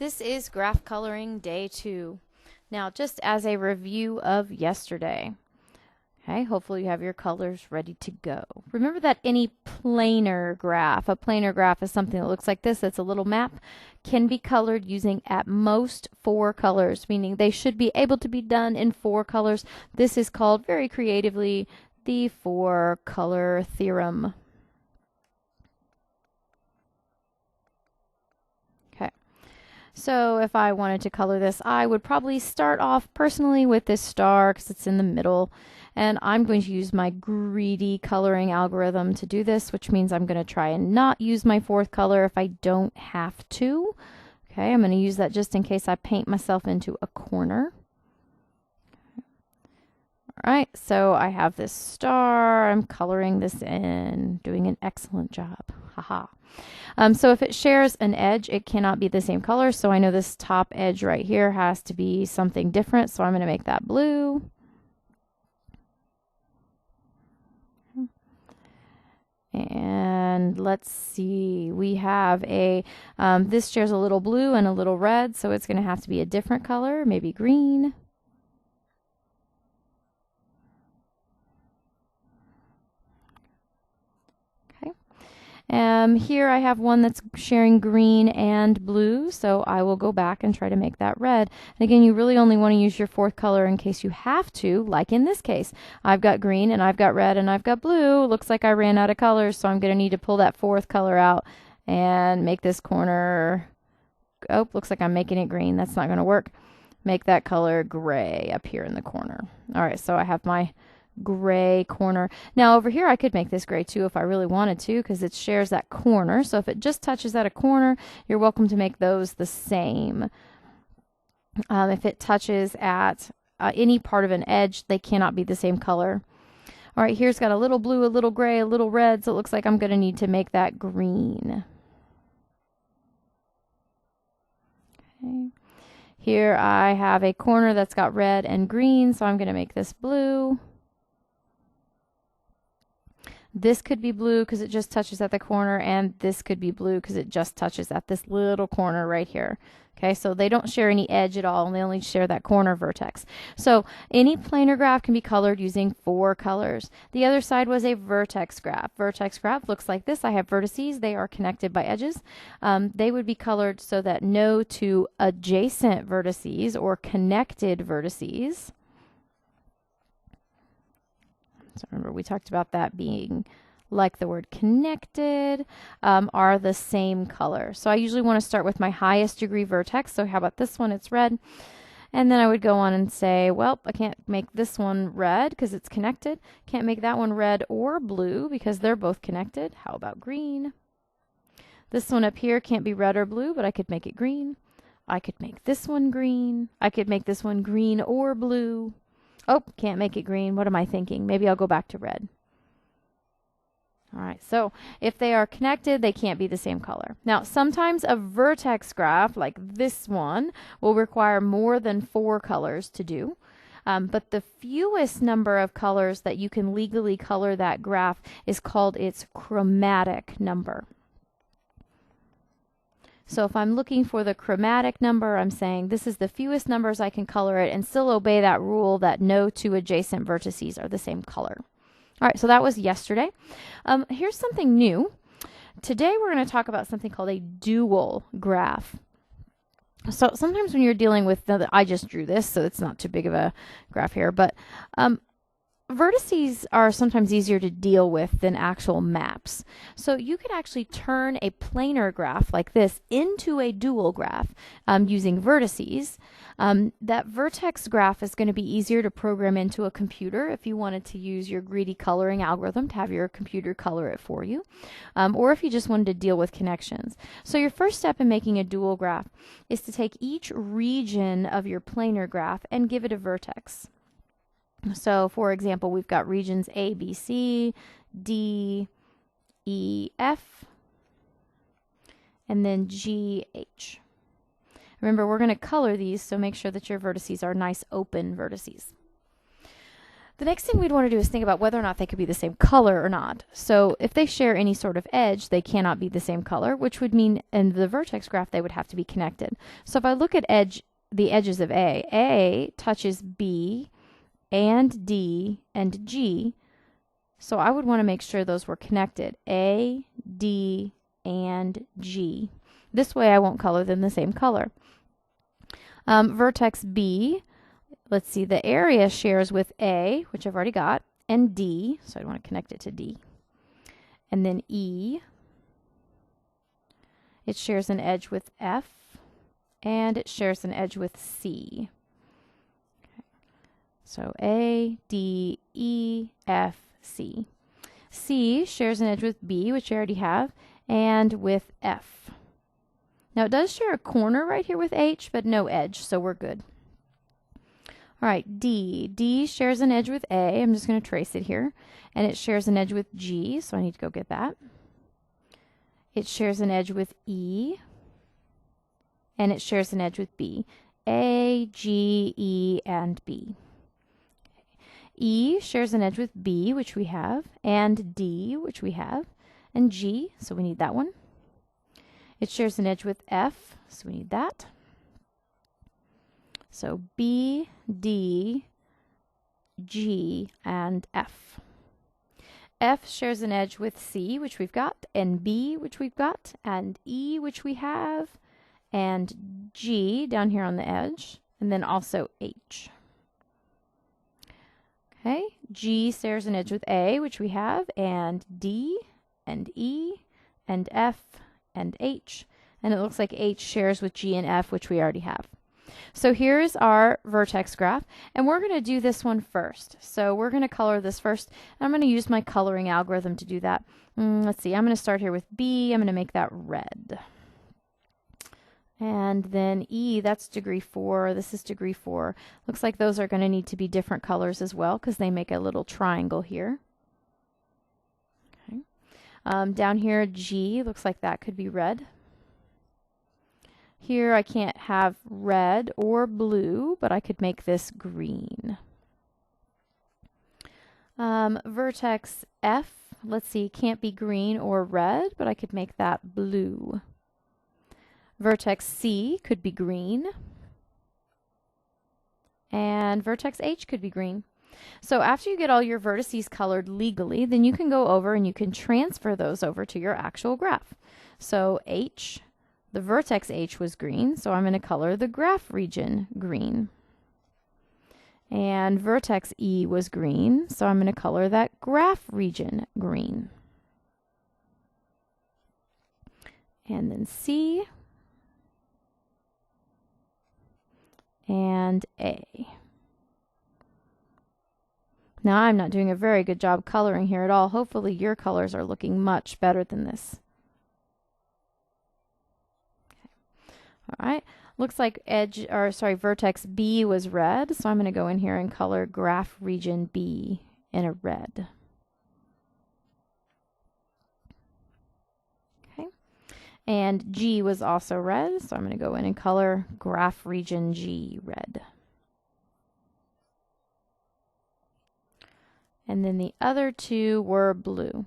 This is graph coloring day 2. Now, just as a review of yesterday, okay, hopefully you have your colors ready to go. Remember that any planar graph, a planar graph is something that looks like this, that's a little map, can be colored using at most 4 colors, meaning they should be able to be done in 4 colors. This is called very creatively the 4-color theorem. So if I wanted to color this, I would probably start off personally with this star because it's in the middle. And I'm going to use my greedy coloring algorithm to do this, which means I'm going to try and not use my 4th color if I don't have to. Okay, I'm going to use that just in case I paint myself into a corner. All right, so I have this star. I'm coloring this in, doing an excellent job. Haha. So if it shares an edge, it cannot be the same color. So I know this top edge right here has to be something different. So I'm going to make that blue. And let's see, we have a, this shares a little blue and a little red. So it's going to have to be a different color, maybe green. Here I have one that's sharing green and blue, so I will go back and try to make that red. And again, you really only want to use your 4th color in case you have to, like in this case. I've got green and I've got red and I've got blue. Looks like I ran out of colors, so I'm going to need to pull that 4th color out and make this corner, oh, looks like I'm making it green. That's not going to work. Make that color gray up here in the corner. All right, so I have my gray corner. Now over here I could make this gray too if I really wanted to because it shares that corner. So if it just touches at a corner, you're welcome to make those the same. If it touches at any part of an edge, they cannot be the same color. All right, here's got a little blue, a little gray, a little red, so it looks like I'm going to need to make that green. Okay. Here I have a corner that's got red and green, so I'm going to make this blue. This could be blue because it just touches at the corner, and this could be blue because it just touches at this little corner right here. Okay, so they don't share any edge at all, and they only share that corner vertex. So any planar graph can be colored using 4 colors. The other side was a vertex graph. Vertex graph looks like this. I have vertices. They are connected by edges. They would be colored so that no 2 adjacent vertices or connected vertices. So remember, we talked about that being like the word connected, are the same color. So I usually want to start with my highest degree vertex. So how about this one? It's red. And then I would go on and say, well, I can't make this one red because it's connected. Can't make that one red or blue because they're both connected. How about green? This one up here can't be red or blue, but I could make it green. I could make this one green. I could make this one green or blue. Oh, can't make it green. What am I thinking? Maybe I'll go back to red. All right, so if they are connected, they can't be the same color. Now, sometimes a vertex graph, like this one, will require more than 4 colors to do. But the fewest number of colors that you can legally color that graph is called its chromatic number. So if I'm looking for the chromatic number, I'm saying this is the fewest numbers I can color it and still obey that rule that no 2 adjacent vertices are the same color. All right, so that was yesterday. Here's something new. Today we're going to talk about something called a dual graph. So sometimes when you're dealing with, I just drew this, so it's not too big of a graph here, but vertices are sometimes easier to deal with than actual maps. So you could actually turn a planar graph like this into a dual graph using vertices. That vertex graph is going to be easier to program into a computer if you wanted to use your greedy coloring algorithm to have your computer color it for you, or if you just wanted to deal with connections. So your first step in making a dual graph is to take each region of your planar graph and give it a vertex. So, for example, we've got regions A, B, C, D, E, F, and then G, H. Remember, we're going to color these, so make sure that your vertices are nice open vertices. The next thing we'd want to do is think about whether or not they could be the same color or not. So if they share any sort of edge, they cannot be the same color, which would mean in the vertex graph they would have to be connected. So if I look at the edges of A touches B and D and G. So I would want to make sure those were connected. A, D, and G. This way I won't color them the same color. Vertex B, let's see, the area shares with A, which I've already got, and D, so I'd want to connect it to D. And then E, it shares an edge with F, and it shares an edge with C. Okay. So A, D, E, F, C. C shares an edge with B, which I already have, and with F. Now it does share a corner right here with H, but no edge, so we're good. All right, D. D shares an edge with A. I'm just going to trace it here. And it shares an edge with G, so I need to go get that. It shares an edge with E. And it shares an edge with B. A, G, E, and B. E shares an edge with B, which we have, and D, which we have, and G, so we need that one. It shares an edge with F, so we need that. So B, D, G, and F. F shares an edge with C, which we've got, and B, which we've got, and E, which we have, and G down here on the edge, and then also H. Okay, G shares an edge with A, which we have, and D, and E, and F, and H. And it looks like H shares with G and F, which we already have. So here's our vertex graph, and we're going to do this one first. So we're going to color this first, and I'm going to use my coloring algorithm to do that. Let's see, I'm going to start here with B. I'm going to make that red. And then E, that's degree 4. This is degree 4. Looks like those are going to need to be different colors as well because they make a little triangle here. Okay. Down here, G, looks like that could be red. Here I can't have red or blue, but I could make this green. Vertex F, let's see, can't be green or red, but I could make that blue. Vertex C could be green. And vertex H could be green. So after you get all your vertices colored legally, then you can go over and you can transfer those over to your actual graph. So H, the vertex H was green, so I'm going to color the graph region green. And vertex E was green, so I'm going to color that graph region green. And then C and A. Now I'm not doing a very good job coloring here at all. Hopefully your colors are looking much better than this. Okay. All right. Looks like vertex B was red, so I'm going to go in here and color graph region B in a red. Okay. And G was also red, so I'm going to go in and color graph region G red. And then the other two were blue.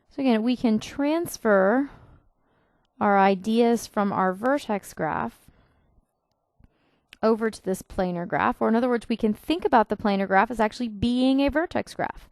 So again, we can transfer our ideas from our vertex graph over to this planar graph, or in other words, we can think about the planar graph as actually being a vertex graph.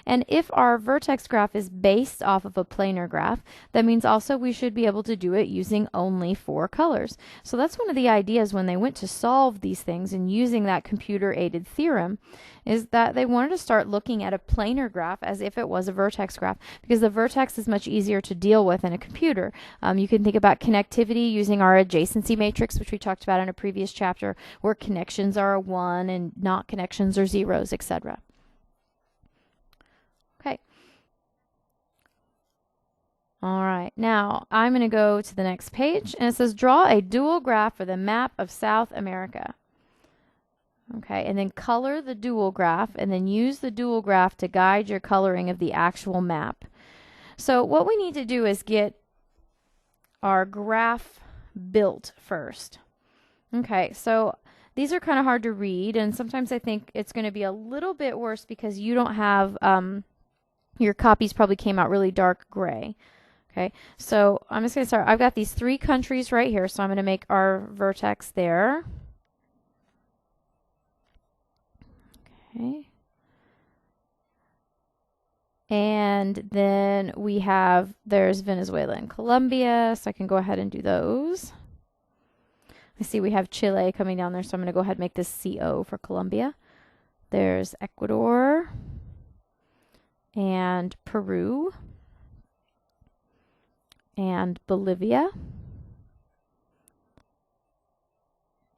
And if our vertex graph is based off of a planar graph, that means also we should be able to do it using only 4 colors. So that's one of the ideas when they went to solve these things and using that computer-aided theorem, is that they wanted to start looking at a planar graph as if it was a vertex graph, because the vertex is much easier to deal with in a computer. You can think about connectivity using our adjacency matrix, which we talked about in a previous chapter, where connections are a 1 and not connections are zeros, etc. Okay. All right, now I'm going to go to the next page, and it says draw a dual graph for the map of South America. Okay, and then color the dual graph, and then use the dual graph to guide your coloring of the actual map. So what we need to do is get our graph built first. Okay, so These are kind of hard to read, and sometimes I think it's going to be a little bit worse because you don't have, your copies probably came out really dark gray. Okay, so I'm just going to start. I've got these 3 countries right here, so I'm going to make our vertex there. Okay. And then we have, there's Venezuela and Colombia, so I can go ahead and do those. I see we have Chile coming down there, so I'm going to go ahead and make this CO for Colombia. There's Ecuador and Peru and Bolivia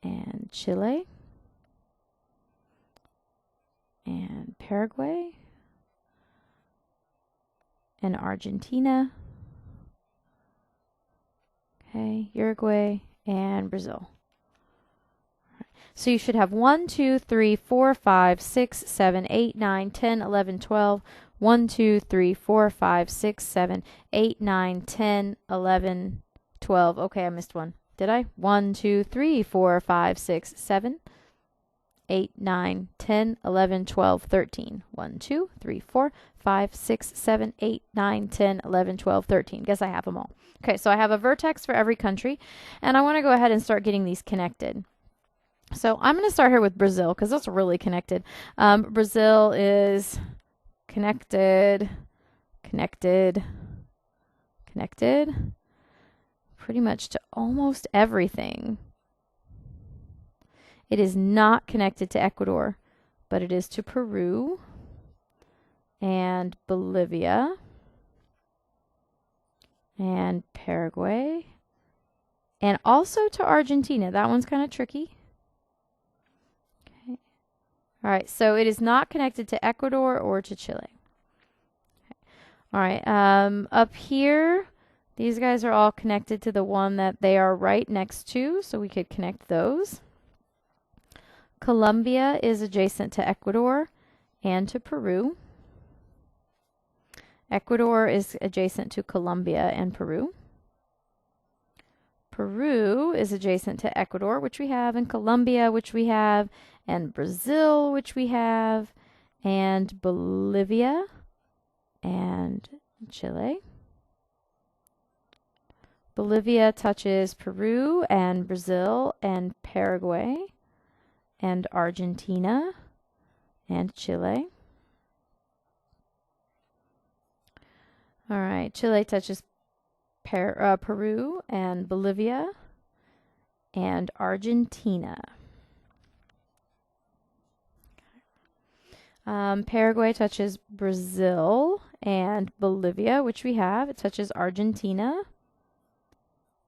and Chile and Paraguay and Argentina, okay, Uruguay, and Brazil. So you should have 1, 2, 3, 4, 5, 6, 7, 8, 9, 10, 11, 12. 1, 2, 3, 4, 5, 6, 7, 8, 9, 10, 11, 12. Okay, I missed one. Did I? 1, 2, 3, 4, 5, 6, 7, 8, 9, 10, 11, 12, 13. 1, 2, 3, 4, 5, 6, 7, 8, 9, 10, 11, 12, 13. Guess I have them all. Okay, so I have a vertex for every country, and I want to go ahead and start getting these connected. So I'm going to start here with Brazil because that's really connected. Brazil is connected, connected, connected, pretty much to almost everything. It is not connected to Ecuador, but it is to Peru and Bolivia and Paraguay and also to Argentina. That one's kind of tricky. Okay. All right, so it is not connected to Ecuador or to Chile. Okay. All right, up here, these guys are all connected to the one that they are right next to, so we could connect those. Colombia is adjacent to Ecuador and to Peru. Ecuador is adjacent to Colombia and Peru. Peru is adjacent to Ecuador, which we have, and Colombia, which we have, and Brazil, which we have, and Bolivia, and Chile. Bolivia touches Peru and Brazil and Paraguay and Argentina and Chile. All right, Chile touches Peru and Bolivia and Argentina. Paraguay touches Brazil and Bolivia, which we have. It touches Argentina,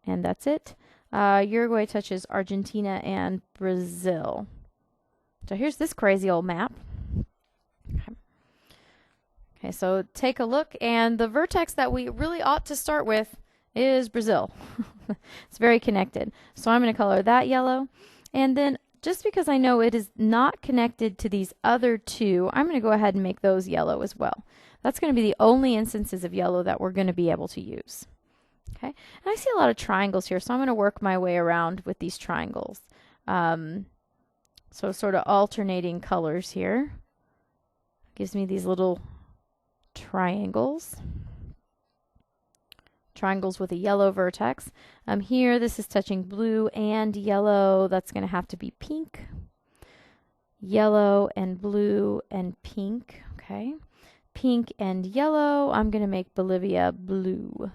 and that's it. Uruguay touches Argentina and Brazil. So here's this crazy old map. Okay, so take a look, and the vertex that we really ought to start with is Brazil. It's very connected. So I'm going to color that yellow, and then just because I know it is not connected to these other two, I'm going to go ahead and make those yellow as well. That's going to be the only instances of yellow that we're going to be able to use. Okay, and I see a lot of triangles here, so I'm going to work my way around with these triangles. So sort of alternating colors here. Gives me these little triangles. Triangles with a yellow vertex. Here, this is touching blue and yellow. That's going to have to be pink. Yellow and blue and pink. Okay. Pink and yellow. I'm going to make Bolivia blue.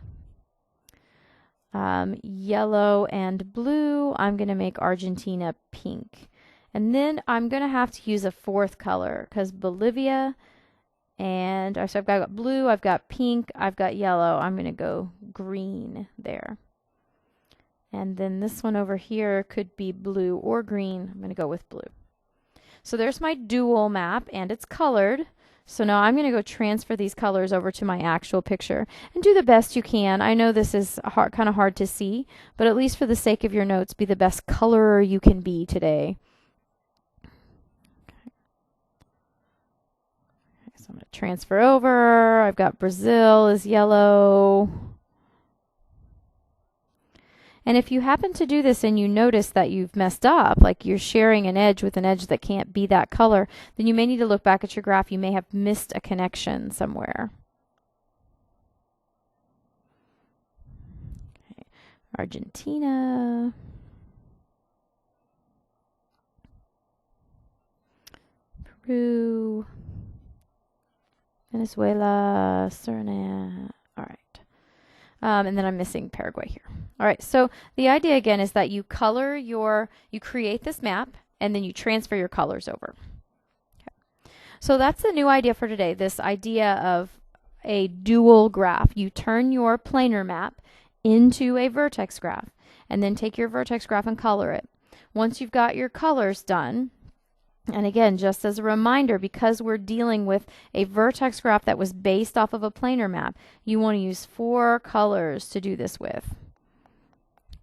Yellow and blue. I'm going to make Argentina pink. And then I'm going to have to use a fourth color because Bolivia and so I've got blue, I've got pink, I've got yellow. I'm going to go green there. And then this one over here could be blue or green. I'm going to go with blue. So there's my dual map, and it's colored. So now I'm going to go transfer these colors over to my actual picture and do the best you can. I know this is kind of hard to see, but at least for the sake of your notes, be the best colorer you can be today. So I'm going to transfer over. I've got Brazil is yellow. And if you happen to do this and you notice that you've messed up, like you're sharing an edge with an edge that can't be that color, then you may need to look back at your graph. You may have missed a connection somewhere. Okay. Argentina. Peru. Venezuela. Suriname. All right. And then I'm missing Paraguay here. All right, so the idea again is that you create this map and then you transfer your colors over. Okay. So that's the new idea for today, this idea of a dual graph. You turn your planar map into a vertex graph and then take your vertex graph and color it. Once you've got your colors done, and again, just as a reminder, because we're dealing with a vertex graph that was based off of a planar map, you want to use 4 colors to do this with.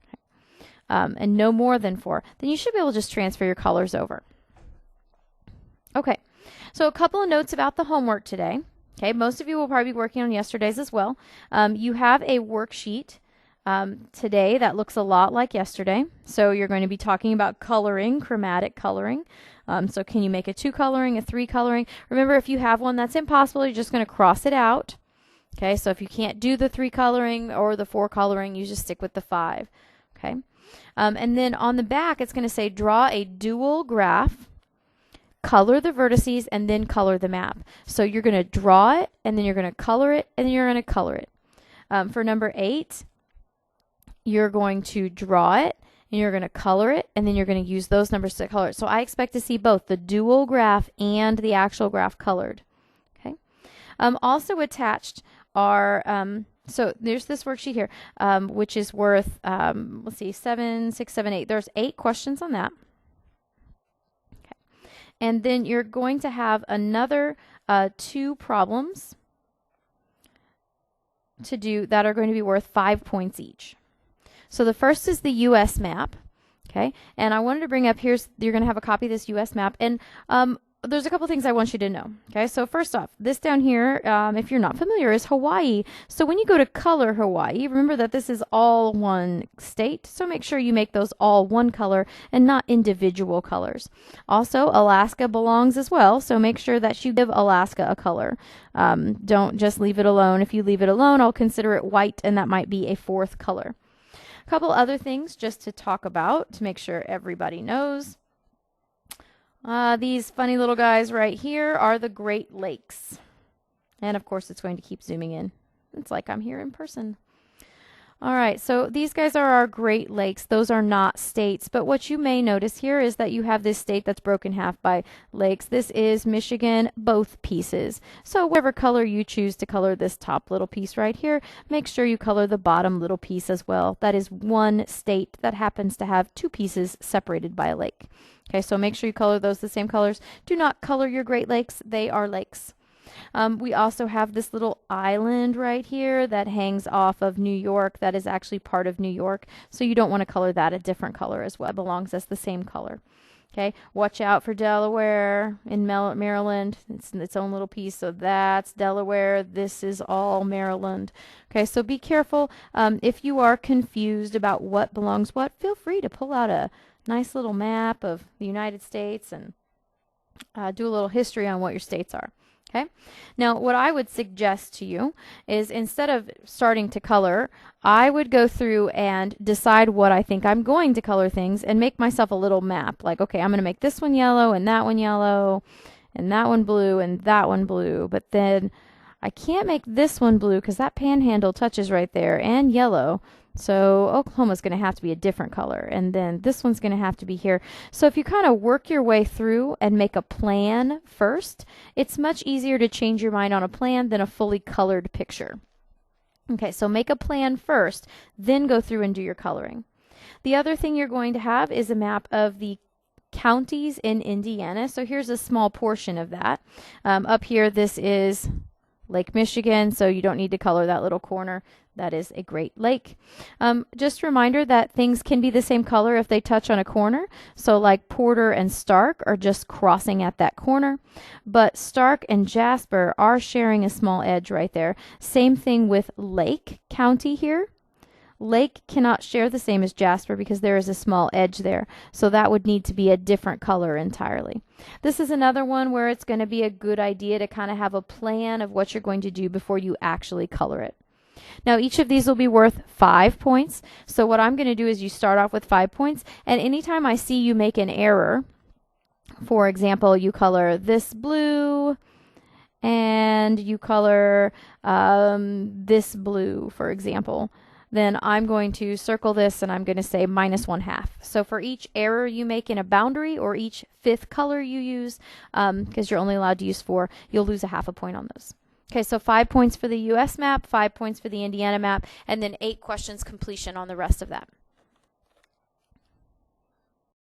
Okay. And no more than 4. Then you should be able to just transfer your colors over. Okay, so a couple of notes about the homework today. Okay, most of you will probably be working on yesterday's as well. You have a worksheet today that looks a lot like yesterday. So you're going to be talking about coloring, chromatic coloring. So can you make a 2 coloring, a 3 coloring? Remember, if you have one that's impossible, you're just going to cross it out. Okay, so if you can't do the 3 coloring or the 4 coloring, you just stick with the 5. Okay, and then on the back, it's going to say draw a dual graph, color the vertices, and then color the map. So you're going to draw it, and then you're going to color it, and then you're going to color it. For number 8, you're going to draw it, and you're going to color it, and then you're going to use those numbers to color it. So I expect to see both the dual graph and the actual graph colored. Okay. Also attached are, so there's this worksheet here, which is worth, let's see, 7, 6, 7, 8. There's 8 questions on that. Okay. And then you're going to have another 2 problems to do that are going to be worth 5 points each. So the first is the U.S. map, okay? And I wanted to bring up, you're going to have a copy of this U.S. map, and there's a couple things I want you to know, okay? So first off, this down here, if you're not familiar, is Hawaii. So when you go to color Hawaii, remember that this is all one state, so make sure you make those all one color and not individual colors. Also, Alaska belongs as well, so make sure that you give Alaska a color. Don't just leave it alone. If you leave it alone, I'll consider it white, and that might be a 4th color. A couple other things just to talk about to make sure everybody knows. These funny little guys right here are the Great Lakes. And of course, it's going to keep zooming in. It's like I'm here in person. All right, so these guys are our Great Lakes. Those are not states, but what you may notice here is that you have this state that's broken half by lakes. This is Michigan, both pieces. So whatever color you choose to color this top little piece right here, make sure you color the bottom little piece as well. That is one state that happens to have 2 pieces separated by a lake. Okay, so make sure you color those the same colors. Do not color your Great Lakes. They are lakes. We also have this little island right here that hangs off of New York. That is actually part of New York. So you don't want to color that a different color as well. It belongs as the same color. Okay, watch out for Delaware in Maryland. It's its own little piece. So that's Delaware. This is all Maryland. Okay, so be careful. If you are confused about what belongs what, feel free to pull out a nice little map of the United States and do a little history on what your states are. Okay. Now, what I would suggest to you is instead of starting to color, I would go through and decide what I think I'm going to color things and make myself a little map. Like, okay, I'm going to make this one yellow and that one yellow and that one blue and that one blue. But then I can't make this one blue because that panhandle touches right there and yellow. So Oklahoma's going to have to be a different color, and then this one's going to have to be here. So if you kind of work your way through and make a plan first, it's much easier to change your mind on a plan than a fully colored picture. Okay, so make a plan first, then go through and do your coloring. The other thing you're going to have is a map of the counties in Indiana. So here's a small portion of that. Up here, this is Lake Michigan, so you don't need to color that little corner. That is a Great Lake. Just a reminder that things can be the same color if they touch on a corner. So like Porter and Stark are just crossing at that corner. But Stark and Jasper are sharing a small edge right there. Same thing with Lake County here. Lake cannot share the same as jasper because there is a small edge there. So that would need to be a different color entirely. This is another one where it's going to be a good idea to kind of have a plan of what you're going to do before you actually color it. Now each of these will be worth 5 points. So what I'm going to do is you start off with 5 points, and anytime I see you make an error, for example, you color this blue and you color this blue, for example, then I'm going to circle this and I'm going to say -1/2. So for each error you make in a boundary or each 5th color you use, because you're only allowed to use 4, you'll lose 1/2 point on those. Okay, so 5 points for the US map, 5 points for the Indiana map, and then 8 questions completion on the rest of that.